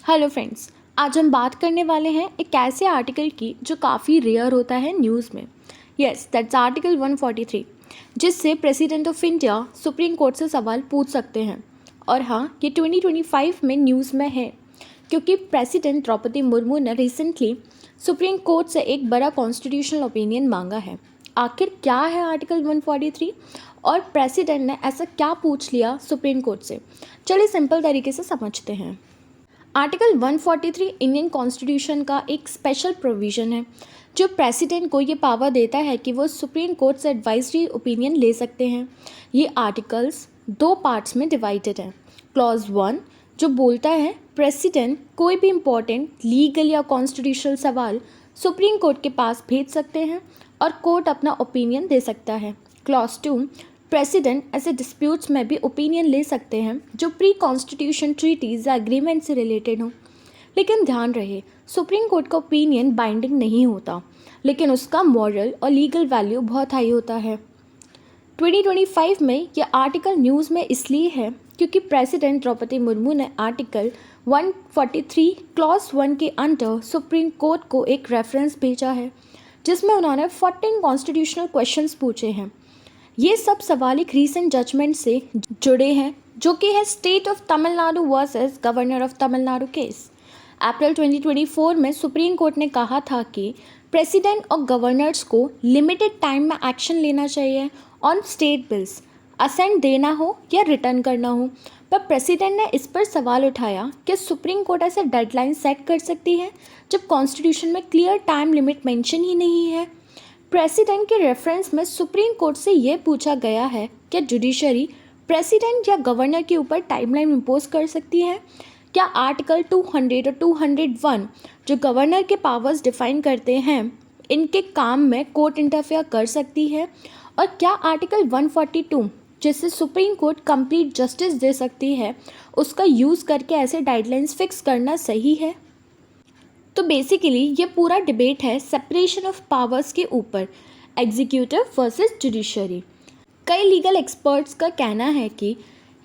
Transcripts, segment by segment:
Hello friends, आज हम बात करने वाले हैं एक ऐसे आर्टिकल की जो काफ़ी रेयर होता है न्यूज़ में। यस, दैट्स आर्टिकल 143, जिससे president of India supreme court से सवाल पूछ सकते हैं। और हाँ, ये 2025 में न्यूज़ में है क्योंकि प्रेसिडेंट द्रौपदी मुर्मू ने रिसेंटली सुप्रीम कोर्ट से एक बड़ा कॉन्स्टिट्यूशनल ओपिनियन मांगा है। आखिर क्या है आर्टिकल 143 और प्रेसिडेंट ने ऐसा क्या पूछ लिया सुप्रीम कोर्ट से? चलिए सिंपल तरीके से समझते हैं। आर्टिकल 143 इंडियन कॉन्स्टिट्यूशन का एक स्पेशल प्रोविज़न है जो प्रेसिडेंट को ये पावर देता है कि वो सुप्रीम कोर्ट से एडवाइजरी ओपिनियन ले सकते हैं। ये आर्टिकल्स दो पार्ट्स में डिवाइडेड है। क्लॉज 1 जो बोलता है प्रेसिडेंट कोई भी इम्पोर्टेंट लीगल या कॉन्स्टिट्यूशनल सवाल सुप्रीम कोर्ट के पास भेज सकते हैं और कोर्ट अपना ओपिनियन दे सकता है। क्लॉज 2 प्रेसिडेंट ऐसे डिस्प्यूट्स में भी ओपिनियन ले सकते हैं जो प्री कॉन्स्टिट्यूशन ट्रीटीज़ या एग्रीमेंट से रिलेटेड हों। लेकिन ध्यान रहे, सुप्रीम कोर्ट का ओपिनियन बाइंडिंग नहीं होता, लेकिन उसका मॉरल और लीगल वैल्यू बहुत हाई होता है। 2025 में यह आर्टिकल न्यूज़ में इसलिए है क्योंकि प्रेसिडेंट द्रौपदी मुर्मू ने आर्टिकल 143 क्लॉज 1 के अंडर सुप्रीम कोर्ट को एक रेफरेंस भेजा है जिसमें उन्होंने 14 कॉन्स्टिट्यूशनल क्वेश्चंस पूछे हैं। ये सब सवाल एक रीसेंट जजमेंट से जुड़े हैं जो कि है state of Tamil Nadu versus governor of Tamil Nadu case. April 2024 में सुप्रीम कोर्ट ने कहा था कि प्रेसिडेंट और गवर्नर्स को लिमिटेड टाइम में एक्शन लेना चाहिए ऑन स्टेट बिल्स, असेंट देना हो या रिटर्न करना हो। पर प्रेसिडेंट ने इस पर सवाल उठाया कि सुप्रीम कोर्ट ऐसे डेडलाइन सेट कर सकती है जब कॉन्स्टिट्यूशन में क्लियर टाइम लिमिट मेंशन ही नहीं है। प्रेसिडेंट के रेफरेंस में सुप्रीम कोर्ट से ये पूछा गया है कि जुडिशरी प्रेसिडेंट या गवर्नर के ऊपर टाइमलाइन इम्पोज कर सकती है। क्या आर्टिकल 200 और 201 जो गवर्नर के पावर्स डिफाइन करते हैं इनके काम में कोर्ट इंटरफेयर कर सकती है? और क्या आर्टिकल 142 जिससे सुप्रीम कोर्ट कंप्लीट जस्टिस दे सकती है उसका यूज़ करके ऐसे गाइडलाइंस फिक्स करना सही है? तो बेसिकली ये पूरा डिबेट है सेपरेशन ऑफ पावर्स के ऊपर, एग्जीक्यूटिव वर्सेस जुडिशरी। कई लीगल एक्सपर्ट्स का कहना है कि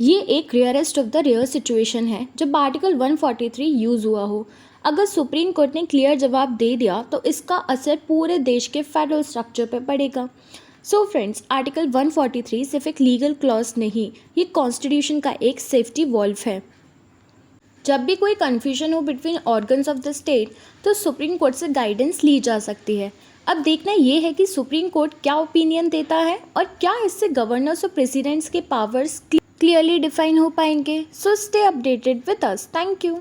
ये एक rarest of the rare situation है जब आर्टिकल 143 यूज़ हुआ हो। अगर सुप्रीम कोर्ट ने क्लियर जवाब दे दिया तो इसका असर पूरे देश के फेडरल स्ट्रक्चर पर पड़ेगा। सो फ्रेंड्स, आर्टिकल 143 सिर्फ एक लीगल क्लॉज नहीं, ये कॉन्स्टिट्यूशन का एक सेफ्टी वॉल्व है। जब भी कोई कन्फ्यूजन हो between organs of the state तो सुप्रीम कोर्ट से गाइडेंस ली जा सकती है। अब देखना ये है कि सुप्रीम कोर्ट क्या ओपिनियन देता है और क्या इससे गवर्नर्स और प्रेसिडेंट्स के पावर्स क्लियरली डिफाइन हो पाएंगे। So stay updated with us. Thank you.